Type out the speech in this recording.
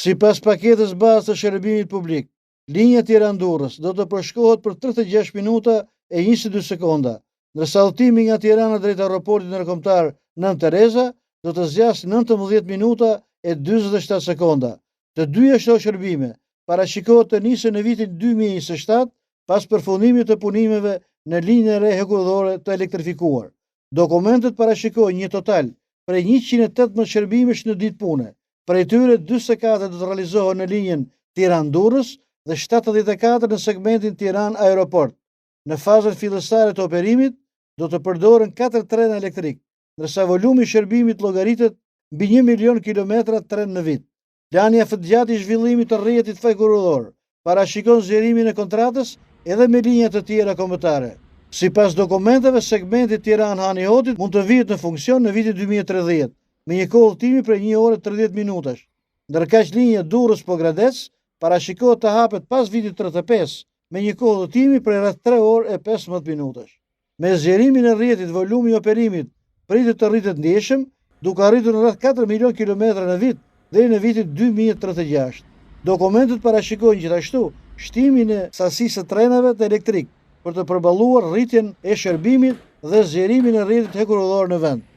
Sipas paketës bazë të shërbimit publik, linja Tiranë-Durrës do të përshkohet për 36 minuta e 22 sekonda, ndërsa udhtimi nga Tirana drejt aeroportit ndërkombëtar Nën Tereza do të zgjasë 19 minuta e 47 sekonda. Të dyja këto shërbime parashikohet të nisën në vitin 2027 pas përfundimit të punimeve në linjën e re hekurudhore të elektrifikuar. Dokumentet parashikojnë një total prej 118 shërbimesh në ditë pune. Prej tyre 44 do të realizohen në linjën Tiranë-Durrës dhe 74 në segmentin Tiranë-Aeroport. Në fazën fillestare të operimit do të përdoren 4 trena elektrik, ndërsa volumi i shërbimit llogaritet mbi 1 milion kilometra tren në vit. Plani afatgjatë i zhvillimit të rrjetit hekurudhor parashikon zgjerimin e kontratës edhe me linja të tjera kombëtare. Sipas dokumenteve, segmenti Tiranë-Hani-Hotit mund të vihet në funksion në vitin 2030, me një kohë udhtimi prej 1 orë 30 minutash. Ndërkaq linja Durrës-Pogradec parashikohet të hapet pas vitit 35, me një kohë udhtimi prej rreth 3 orë e 15 minutash. Me zgjerimin e rrjetit, volumi i operimit pritet të rritet ndjeshëm, duke arritur në rreth 4 milion kilometra në vit deri në vitin 2036. Dokumentet parashikojnë gjithashtu shtimin e sasisë së trenave të elektrik për të përballuar rritjen e shërbimit dhe zgjerimin e rrjetit hekurudhor në vend.